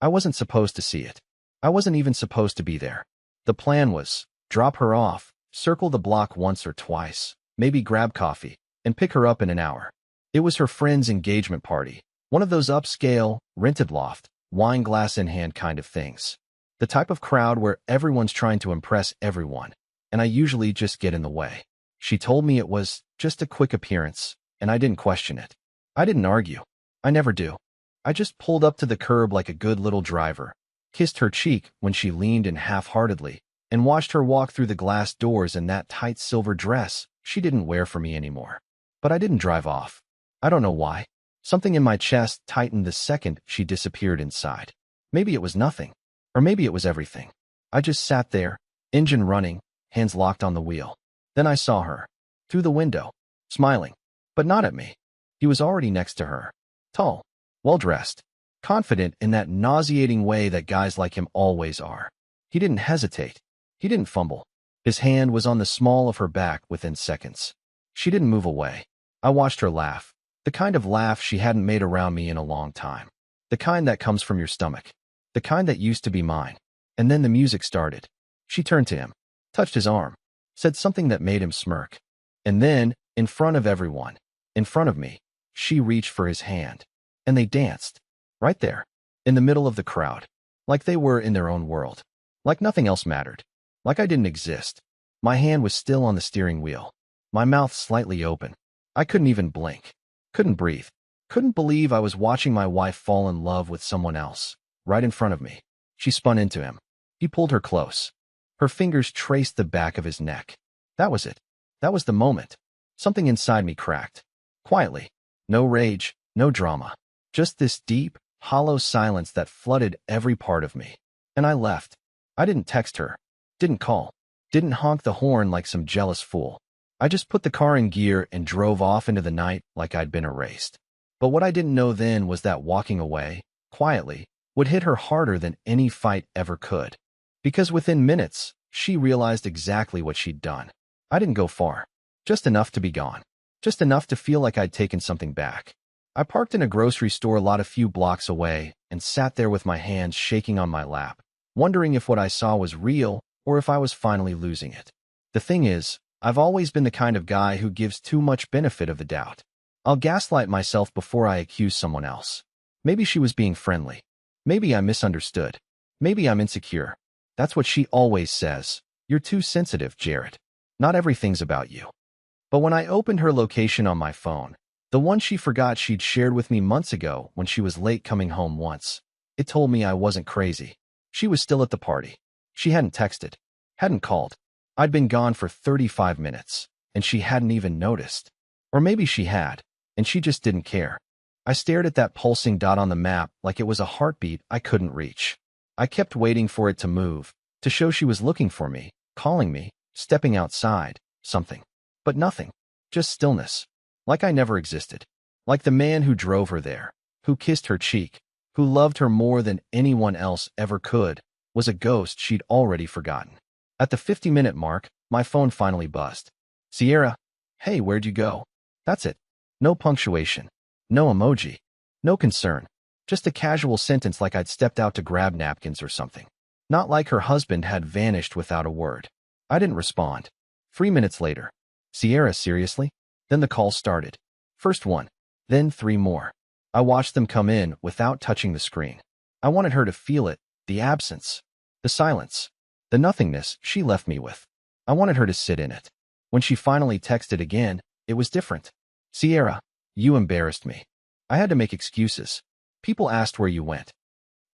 I wasn't supposed to see it. I wasn't even supposed to be there. The plan was, drop her off, circle the block once or twice, maybe grab coffee, and pick her up in an hour. It was her friend's engagement party, one of those upscale, rented loft, wine glass in hand kind of things. The type of crowd where everyone's trying to impress everyone, and I usually just get in the way. She told me it was just a quick appearance, and I didn't question it. I didn't argue. I never do. I just pulled up to the curb like a good little driver, kissed her cheek when she leaned in half-heartedly, and watched her walk through the glass doors in that tight silver dress she didn't wear for me anymore. But I didn't drive off. I don't know why. Something in my chest tightened the second she disappeared inside. Maybe it was nothing, or maybe it was everything. I just sat there, engine running, hands locked on the wheel. Then I saw her, through the window, smiling, but not at me. He was already next to her, tall, well-dressed, confident in that nauseating way that guys like him always are. He didn't hesitate. He didn't fumble. His hand was on the small of her back within seconds. She didn't move away. I watched her laugh, the kind of laugh she hadn't made around me in a long time. The kind that comes from your stomach. The kind that used to be mine. And then the music started. She turned to him, touched his arm, said something that made him smirk. And then, in front of everyone, in front of me, she reached for his hand. And they danced. Right there, in the middle of the crowd. Like they were in their own world. Like nothing else mattered. Like I didn't exist. My hand was still on the steering wheel. My mouth slightly open. I couldn't even blink. Couldn't breathe. Couldn't believe I was watching my wife fall in love with someone else, right in front of me. She spun into him. He pulled her close. Her fingers traced the back of his neck. That was it. That was the moment. Something inside me cracked. Quietly. No rage, no drama. Just this deep, hollow silence that flooded every part of me. And I left. I didn't text her. Didn't call. Didn't honk the horn like some jealous fool. I just put the car in gear and drove off into the night like I'd been erased. But what I didn't know then was that walking away, quietly, would hit her harder than any fight ever could. Because within minutes, she realized exactly what she'd done. I didn't go far. Just enough to be gone. Just enough to feel like I'd taken something back. I parked in a grocery store lot a few blocks away and sat there with my hands shaking on my lap, wondering if what I saw was real or if I was finally losing it. The thing is, I've always been the kind of guy who gives too much benefit of the doubt. I'll gaslight myself before I accuse someone else. Maybe she was being friendly. Maybe I misunderstood. Maybe I'm insecure. That's what she always says. You're too sensitive, Jarrett. Not everything's about you. But when I opened her location on my phone, the one she forgot she'd shared with me months ago when she was late coming home once, it told me I wasn't crazy. She was still at the party. She hadn't texted. Hadn't called. I'd been gone for 35 minutes, and she hadn't even noticed. Or maybe she had, and she just didn't care. I stared at that pulsing dot on the map like it was a heartbeat I couldn't reach. I kept waiting for it to move, to show she was looking for me, calling me, stepping outside, something. But nothing. Just stillness. Like I never existed. Like the man who drove her there, who kissed her cheek, who loved her more than anyone else ever could, was a ghost she'd already forgotten. At the 50-minute mark, my phone finally buzzed. Sierra, hey, where'd you go? That's it. No punctuation. No emoji. No concern. Just a casual sentence like I'd stepped out to grab napkins or something. Not like her husband had vanished without a word. I didn't respond. 3 minutes later. Sierra, seriously? Then the call started. First one. Then 3 more. I watched them come in without touching the screen. I wanted her to feel it, the absence, the silence, the nothingness she left me with. I wanted her to sit in it. When she finally texted again, it was different. Sierra, you embarrassed me. I had to make excuses. People asked where you went.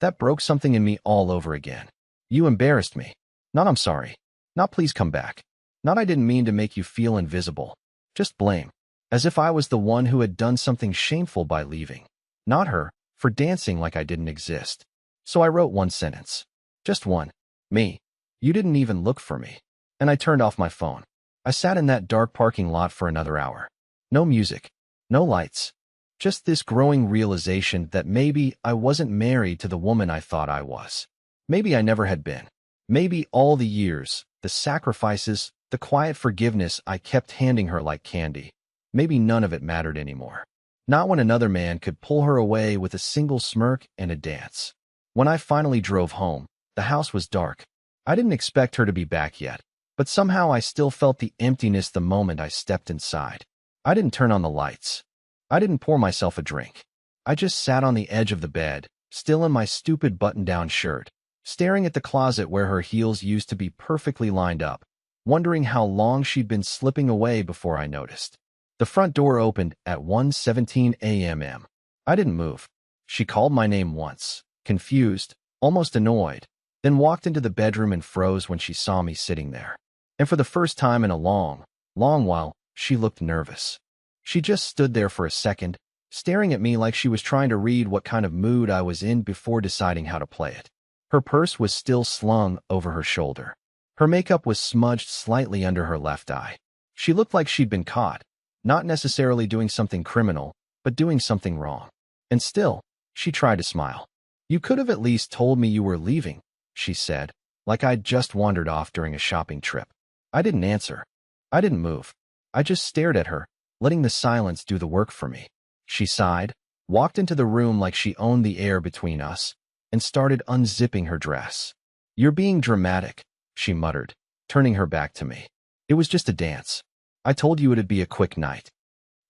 That broke something in me all over again. You embarrassed me. Not I'm sorry. Not please come back. Not I didn't mean to make you feel invisible. Just blame. As if I was the one who had done something shameful by leaving. Not her, for dancing like I didn't exist. So I wrote one sentence. Just one. Me. You didn't even look for me. And I turned off my phone. I sat in that dark parking lot for another hour. No music. No lights. Just this growing realization that maybe I wasn't married to the woman I thought I was. Maybe I never had been. Maybe all the years, the sacrifices, the quiet forgiveness I kept handing her like candy. Maybe none of it mattered anymore. Not when another man could pull her away with a single smirk and a dance. When I finally drove home, the house was dark. I didn't expect her to be back yet, but somehow I still felt the emptiness the moment I stepped inside. I didn't turn on the lights. I didn't pour myself a drink. I just sat on the edge of the bed, still in my stupid button-down shirt, staring at the closet where her heels used to be perfectly lined up, wondering how long she'd been slipping away before I noticed. The front door opened at 1:17 a.m. I didn't move. She called my name once, confused, almost annoyed, then walked into the bedroom and froze when she saw me sitting there. And for the first time in a long, long while, she looked nervous. She just stood there for a second, staring at me like she was trying to read what kind of mood I was in before deciding how to play it. Her purse was still slung over her shoulder. Her makeup was smudged slightly under her left eye. She looked like she'd been caught, not necessarily doing something criminal, but doing something wrong. And still, she tried to smile. "You could have at least told me you were leaving," she said, like I'd just wandered off during a shopping trip. I didn't answer. I didn't move. I just stared at her, letting the silence do the work for me. She sighed, walked into the room like she owned the air between us, and started unzipping her dress. "You're being dramatic," she muttered, turning her back to me. "It was just a dance. I told you it'd be a quick night."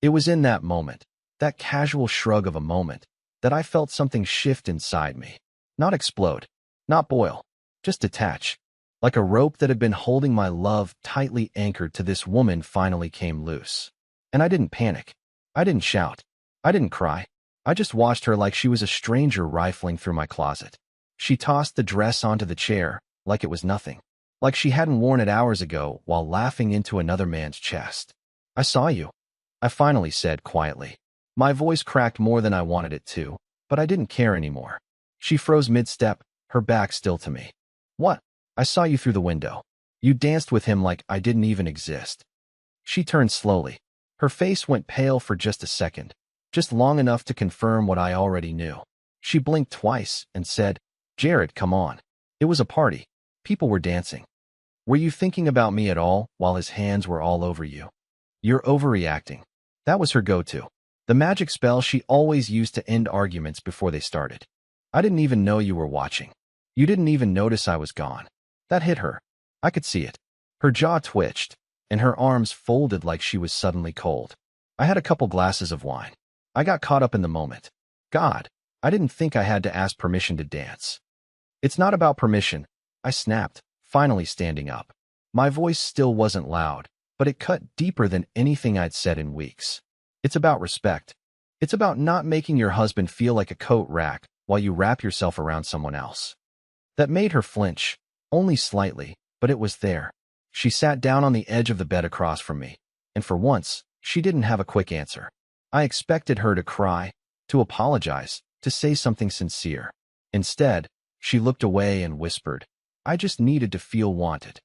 It was in that moment, that casual shrug of a moment, that I felt something shift inside me. Not explode, not boil, just detach. Like a rope that had been holding my love tightly anchored to this woman finally came loose. And I didn't panic. I didn't shout. I didn't cry. I just watched her like she was a stranger rifling through my closet. She tossed the dress onto the chair, like it was nothing. Like she hadn't worn it hours ago while laughing into another man's chest. "I saw you," I finally said quietly. My voice cracked more than I wanted it to, but I didn't care anymore. She froze mid-step, her back still to me. "What?" "I saw you through the window. You danced with him like I didn't even exist." She turned slowly. Her face went pale for just a second, just long enough to confirm what I already knew. She blinked twice and said, "Jared, come on. It was a party. People were dancing. Were you thinking about me at all while his hands were all over you?" "You're overreacting." That was her go-to. The magic spell she always used to end arguments before they started. "I didn't even know you were watching. You didn't even notice I was gone." That hit her. I could see it. Her jaw twitched, and her arms folded like she was suddenly cold. I had a couple glasses of wine. I got caught up in the moment. God, I didn't think I had to ask permission to dance. "It's not about permission," I snapped, finally standing up. My voice still wasn't loud, but it cut deeper than anything I'd said in weeks. "It's about respect. It's about not making your husband feel like a coat rack while you wrap yourself around someone else." That made her flinch, only slightly, but it was there. She sat down on the edge of the bed across from me, and for once, she didn't have a quick answer. I expected her to cry, to apologize, to say something sincere. Instead, she looked away and whispered, "I just needed to feel wanted."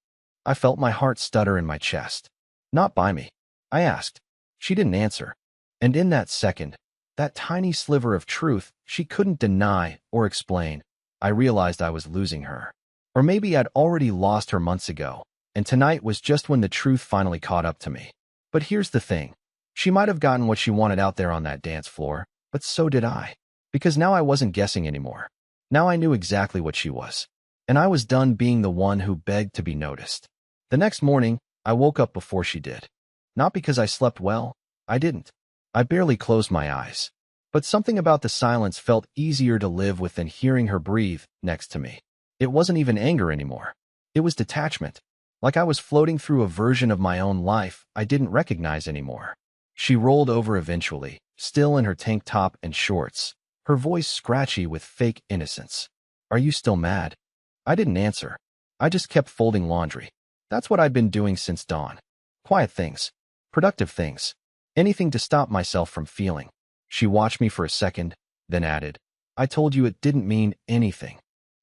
I felt my heart stutter in my chest. "Not by me?" I asked. She didn't answer. And in that second, that tiny sliver of truth she couldn't deny or explain, I realized I was losing her. Or maybe I'd already lost her months ago, and tonight was just when the truth finally caught up to me. But here's the thing. She might have gotten what she wanted out there on that dance floor, but so did I. Because now I wasn't guessing anymore. Now I knew exactly what she was. And I was done being the one who begged to be noticed. The next morning, I woke up before she did. Not because I slept well. I didn't. I barely closed my eyes. But something about the silence felt easier to live with than hearing her breathe next to me. It wasn't even anger anymore. It was detachment. Like I was floating through a version of my own life I didn't recognize anymore. She rolled over eventually, still in her tank top and shorts, her voice scratchy with fake innocence. "Are you still mad?" I didn't answer. I just kept folding laundry. That's what I'd been doing since dawn. Quiet things. Productive things. Anything to stop myself from feeling. She watched me for a second, then added, "I told you it didn't mean anything."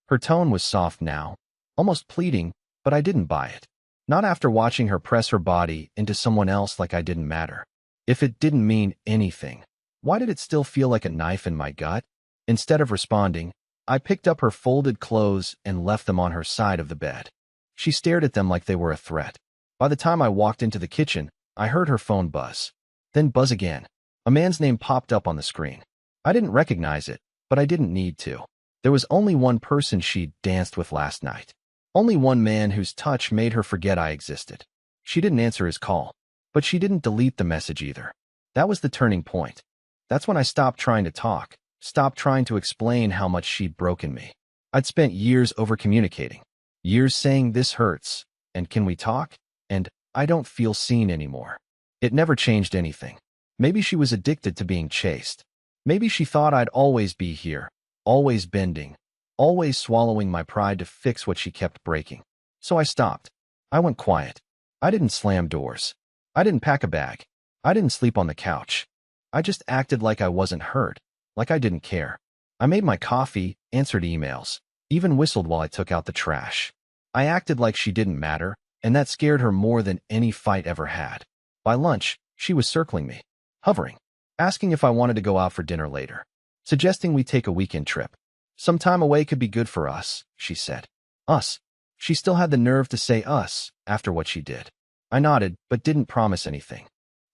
Her tone was soft now, almost pleading, but I didn't buy it. Not after watching her press her body into someone else like I didn't matter. If it didn't mean anything, why did it still feel like a knife in my gut? Instead of responding, I picked up her folded clothes and left them on her side of the bed. She stared at them like they were a threat. By the time I walked into the kitchen, I heard her phone buzz. Then buzz again. A man's name popped up on the screen. I didn't recognize it, but I didn't need to. There was only one person she'd danced with last night. Only one man whose touch made her forget I existed. She didn't answer his call, but she didn't delete the message either. That was the turning point. That's when I stopped trying to talk, stopped trying to explain how much she'd broken me. I'd spent years over-communicating, years saying this hurts, and can we talk? And I don't feel seen anymore. It never changed anything. Maybe she was addicted to being chased. Maybe she thought I'd always be here, always bending, always swallowing my pride to fix what she kept breaking. So I stopped. I went quiet. I didn't slam doors. I didn't pack a bag. I didn't sleep on the couch. I just acted like I wasn't hurt, like I didn't care. I made my coffee, answered emails, even whistled while I took out the trash. I acted like she didn't matter, and that scared her more than any fight ever had. By lunch, she was circling me, hovering, asking if I wanted to go out for dinner later, suggesting we take a weekend trip. Some time away could be good for us, she said. Us. She still had the nerve to say us after what she did. I nodded, but didn't promise anything.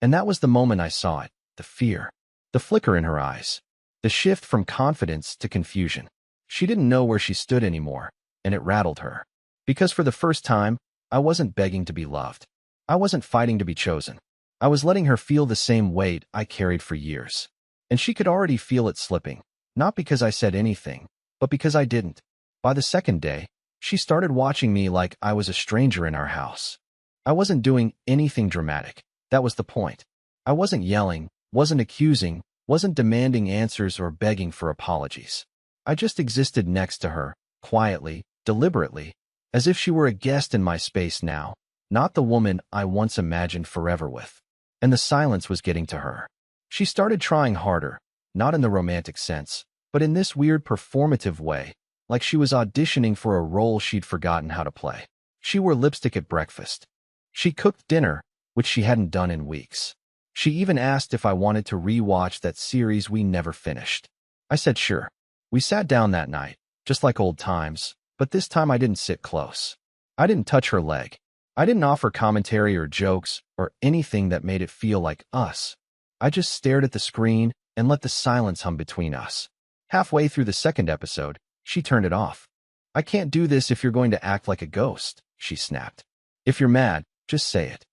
And that was the moment I saw it, the fear, the flicker in her eyes, the shift from confidence to confusion. She didn't know where she stood anymore, and it rattled her. Because for the first time, I wasn't begging to be loved. I wasn't fighting to be chosen. I was letting her feel the same weight I carried for years. And she could already feel it slipping, not because I said anything, but because I didn't. By the second day, she started watching me like I was a stranger in our house. I wasn't doing anything dramatic. That was the point. I wasn't yelling, wasn't accusing, wasn't demanding answers or begging for apologies. I just existed next to her, quietly, deliberately, as if she were a guest in my space now, not the woman I once imagined forever with. And the silence was getting to her. She started trying harder, not in the romantic sense, but in this weird performative way, like she was auditioning for a role she'd forgotten how to play. She wore lipstick at breakfast. She cooked dinner, which she hadn't done in weeks. She even asked if I wanted to re-watch that series we never finished. I said sure. We sat down that night, just like old times, but this time I didn't sit close. I didn't touch her leg. I didn't offer commentary or jokes or anything that made it feel like us. I just stared at the screen and let the silence hum between us. Halfway through the second episode, she turned it off. I can't do this if you're going to act like a ghost, she snapped. If you're mad, just say it.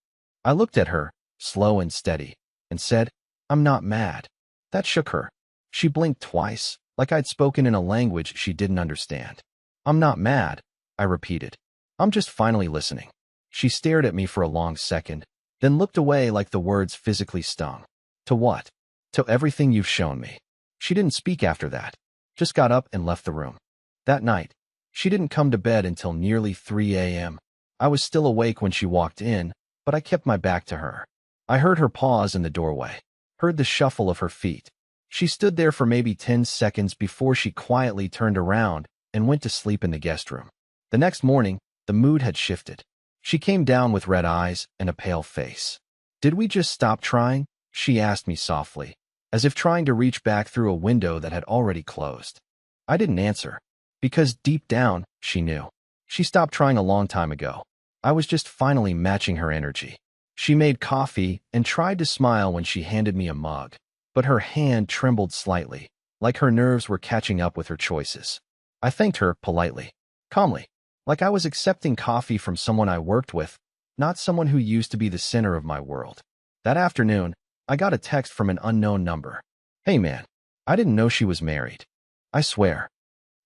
I looked at her, slow and steady, and said, I'm not mad. That shook her. She blinked twice, like I'd spoken in a language she didn't understand. I'm not mad, I repeated. I'm just finally listening. She stared at me for a long second, then looked away like the words physically stung. To what? To everything you've shown me. She didn't speak after that, just got up and left the room. That night, she didn't come to bed until nearly 3 a.m. I was still awake when she walked in, but I kept my back to her. I heard her pause in the doorway, heard the shuffle of her feet. She stood there for maybe 10 seconds before she quietly turned around and went to sleep in the guest room. The next morning, the mood had shifted. She came down with red eyes and a pale face. Did we just stop trying? She asked me softly, as if trying to reach back through a window that had already closed. I didn't answer, because deep down, she knew. She stopped trying a long time ago. I was just finally matching her energy. She made coffee and tried to smile when she handed me a mug, but her hand trembled slightly, like her nerves were catching up with her choices. I thanked her politely, calmly, like I was accepting coffee from someone I worked with, not someone who used to be the center of my world. That afternoon, I got a text from an unknown number. Hey man, I didn't know she was married. I swear.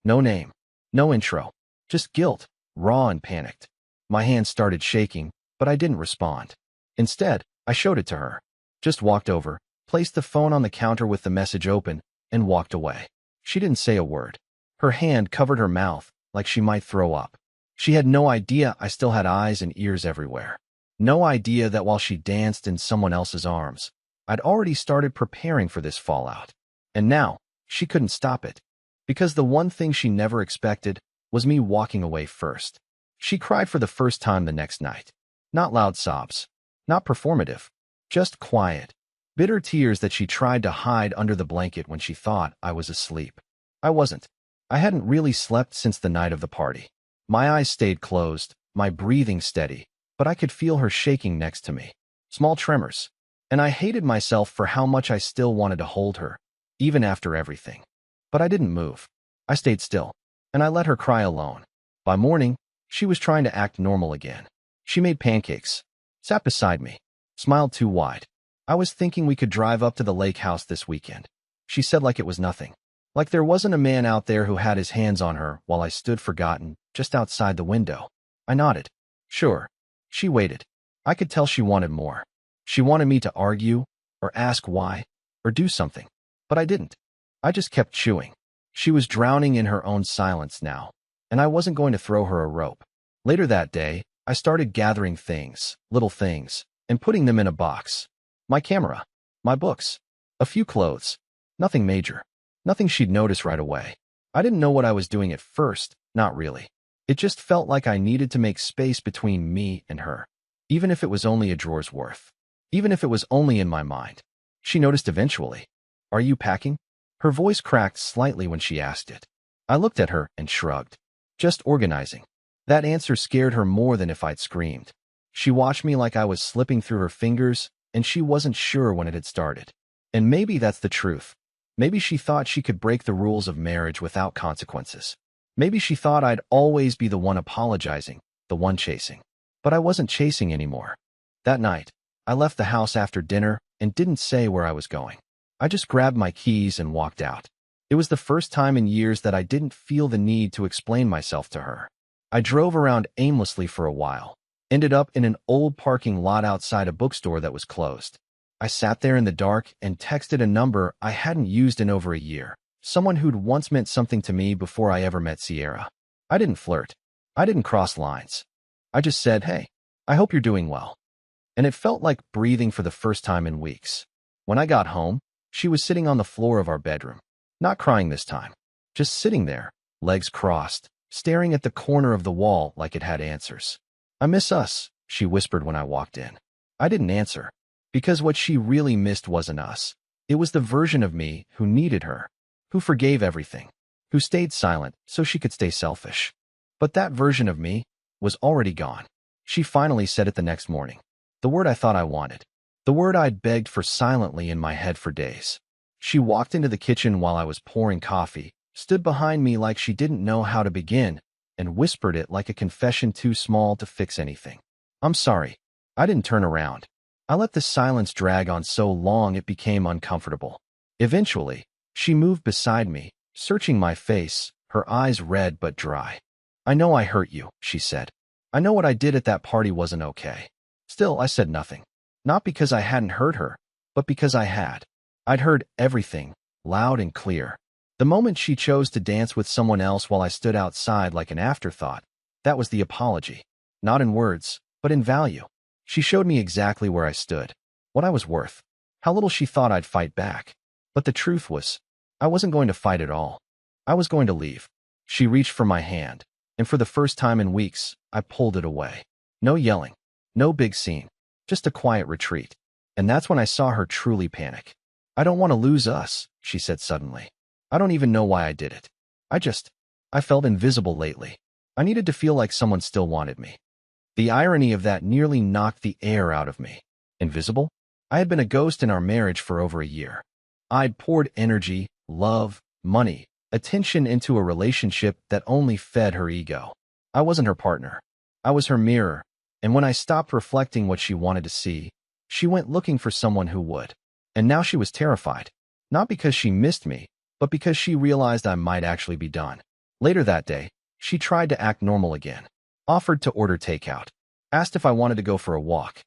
No name, no intro, just guilt, raw and panicked. My hand started shaking, but I didn't respond. Instead, I showed it to her, just walked over, placed the phone on the counter with the message open, and walked away. She didn't say a word. Her hand covered her mouth, like she might throw up. She had no idea I still had eyes and ears everywhere. No idea that while she danced in someone else's arms, I'd already started preparing for this fallout. And now, she couldn't stop it. Because the one thing she never expected was me walking away first. She cried for the first time the next night. Not loud sobs. Not performative. Just quiet. Bitter tears that she tried to hide under the blanket when she thought I was asleep. I wasn't. I hadn't really slept since the night of the party. My eyes stayed closed, my breathing steady, but I could feel her shaking next to me. Small tremors. And I hated myself for how much I still wanted to hold her, even after everything. But I didn't move. I stayed still, and I let her cry alone. By morning, she was trying to act normal again. She made pancakes, sat beside me, smiled too wide. I was thinking we could drive up to the lake house this weekend. She said like it was nothing. Like there wasn't a man out there who had his hands on her while I stood forgotten, just outside the window. I nodded. Sure. She waited. I could tell she wanted more. She wanted me to argue, or ask why, or do something. But I didn't. I just kept chewing. She was drowning in her own silence now, and I wasn't going to throw her a rope. Later that day, I started gathering things, little things, and putting them in a box. My camera, my books, a few clothes. Nothing major. Nothing she'd notice right away. I didn't know what I was doing at first, not really. It just felt like I needed to make space between me and her, even if it was only a drawer's worth. Even if it was only in my mind. She noticed eventually. Are you packing? Her voice cracked slightly when she asked it. I looked at her and shrugged. Just organizing. That answer scared her more than if I'd screamed. She watched me like I was slipping through her fingers, and she wasn't sure when it had started. And maybe that's the truth. Maybe she thought she could break the rules of marriage without consequences. Maybe she thought I'd always be the one apologizing, the one chasing. But I wasn't chasing anymore. That night, I left the house after dinner and didn't say where I was going. I just grabbed my keys and walked out. It was the first time in years that I didn't feel the need to explain myself to her. I drove around aimlessly for a while, ended up in an old parking lot outside a bookstore that was closed. I sat there in the dark and texted a number I hadn't used in over a year, someone who'd once meant something to me before I ever met Sierra. I didn't flirt. I didn't cross lines. I just said, hey, I hope you're doing well. And it felt like breathing for the first time in weeks. When I got home, she was sitting on the floor of our bedroom, not crying this time, just sitting there, legs crossed, staring at the corner of the wall like it had answers. I miss us, she whispered when I walked in. I didn't answer, because what she really missed wasn't us. It was the version of me who needed her, who forgave everything, who stayed silent so she could stay selfish. But that version of me was already gone. She finally said it the next morning. The word I thought I wanted. The word I'd begged for silently in my head for days. She walked into the kitchen while I was pouring coffee, stood behind me like she didn't know how to begin, and whispered it like a confession too small to fix anything. I'm sorry. I didn't turn around. I let the silence drag on so long it became uncomfortable. Eventually, she moved beside me, searching my face, her eyes red but dry. I know I hurt you, she said. I know what I did at that party wasn't okay. Still, I said nothing. Not because I hadn't heard her, but because I had. I'd heard everything, loud and clear. The moment she chose to dance with someone else while I stood outside like an afterthought, that was the apology. Not in words, but in value. She showed me exactly where I stood, what I was worth, how little she thought I'd fight back. But the truth was, I wasn't going to fight at all. I was going to leave. She reached for my hand, and for the first time in weeks, I pulled it away. No yelling. No big scene, just a quiet retreat. And that's when I saw her truly panic. I don't want to lose us, she said suddenly. I don't even know why I did it. I felt invisible lately. I needed to feel like someone still wanted me. The irony of that nearly knocked the air out of me. Invisible? I had been a ghost in our marriage for over a year. I'd poured energy, love, money, attention into a relationship that only fed her ego. I wasn't her partner. I was her mirror. And when I stopped reflecting what she wanted to see, she went looking for someone who would. And now she was terrified, not because she missed me, but because she realized I might actually be done. Later that day, she tried to act normal again, offered to order takeout, asked if I wanted to go for a walk,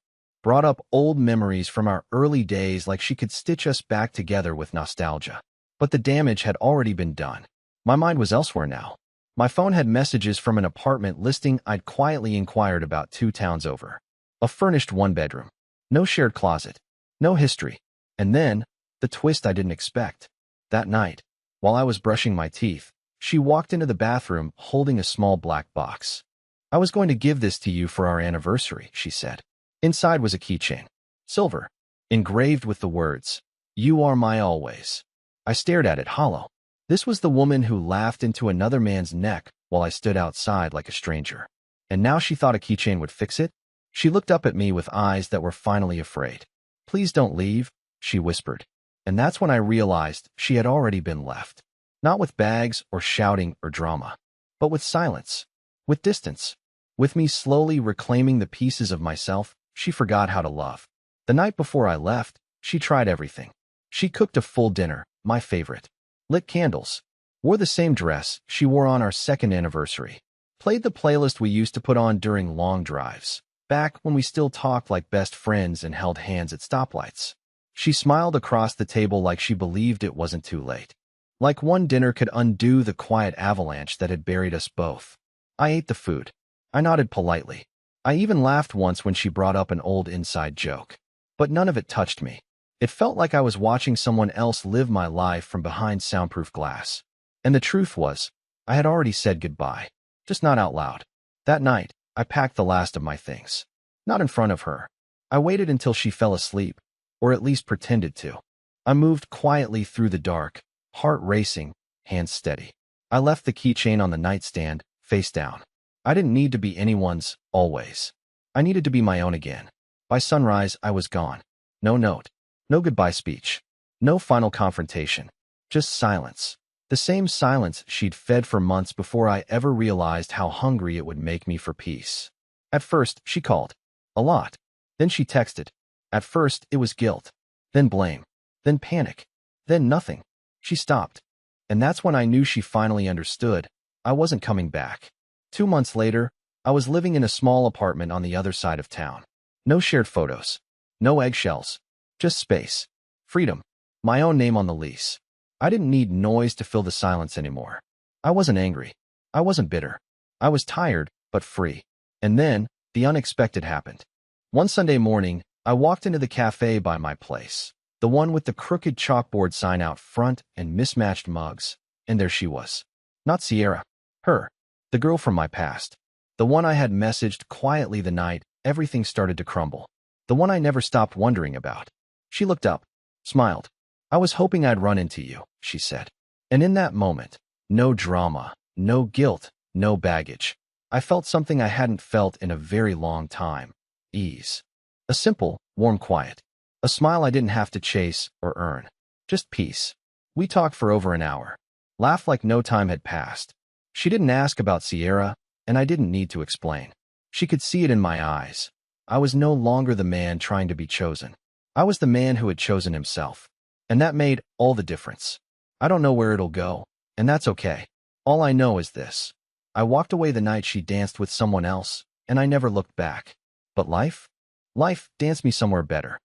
brought up old memories from our early days like she could stitch us back together with nostalgia. But the damage had already been done. My mind was elsewhere now. My phone had messages from an apartment listing I'd quietly inquired about 2 towns over. A furnished 1-bedroom. No shared closet. No history. And then, the twist I didn't expect. That night, while I was brushing my teeth, she walked into the bathroom holding a small black box. I was going to give this to you for our anniversary, she said. Inside was a keychain. Silver. Engraved with the words, "You are my always." I stared at it hollow. This was the woman who laughed into another man's neck while I stood outside like a stranger. And now she thought a keychain would fix it? She looked up at me with eyes that were finally afraid. Please don't leave, she whispered. And that's when I realized she had already been left. Not with bags or shouting or drama, but with silence, with distance, with me slowly reclaiming the pieces of myself she forgot how to love. The night before I left, she tried everything. She cooked a full dinner, my favorite, lit candles, wore the same dress she wore on our second anniversary, played the playlist we used to put on during long drives, back when we still talked like best friends and held hands at stoplights. She smiled across the table like she believed it wasn't too late. Like one dinner could undo the quiet avalanche that had buried us both. I ate the food. I nodded politely. I even laughed once when she brought up an old inside joke. But none of it touched me. It felt like I was watching someone else live my life from behind soundproof glass. And the truth was, I had already said goodbye, just not out loud. That night, I packed the last of my things. Not in front of her. I waited until she fell asleep, or at least pretended to. I moved quietly through the dark, heart racing, hands steady. I left the keychain on the nightstand, face down. I didn't need to be anyone's, always. I needed to be my own again. By sunrise, I was gone. No note. No goodbye speech. No final confrontation. Just silence. The same silence she'd fed for months before I ever realized how hungry it would make me for peace. At first, she called. A lot. Then she texted. At first, it was guilt. Then blame. Then panic. Then nothing. She stopped. And that's when I knew she finally understood. I wasn't coming back. 2 months later, I was living in a small apartment on the other side of town. No shared photos. No eggshells. Just space. Freedom. My own name on the lease. I didn't need noise to fill the silence anymore. I wasn't angry. I wasn't bitter. I was tired, but free. And then, the unexpected happened. One Sunday morning, I walked into the cafe by my place. The one with the crooked chalkboard sign out front and mismatched mugs. And there she was. Not Sierra. Her. The girl from my past. The one I had messaged quietly the night everything started to crumble. The one I never stopped wondering about. She looked up, smiled. I was hoping I'd run into you, she said. And in that moment, no drama, no guilt, no baggage. I felt something I hadn't felt in a very long time. Ease. A simple, warm quiet. A smile I didn't have to chase or earn. Just peace. We talked for over an hour. Laughed like no time had passed. She didn't ask about Sierra, and I didn't need to explain. She could see it in my eyes. I was no longer the man trying to be chosen. I was the man who had chosen himself. And that made all the difference. I don't know where it'll go, and that's okay. All I know is this. I walked away the night she danced with someone else, and I never looked back. But life? Life danced me somewhere better.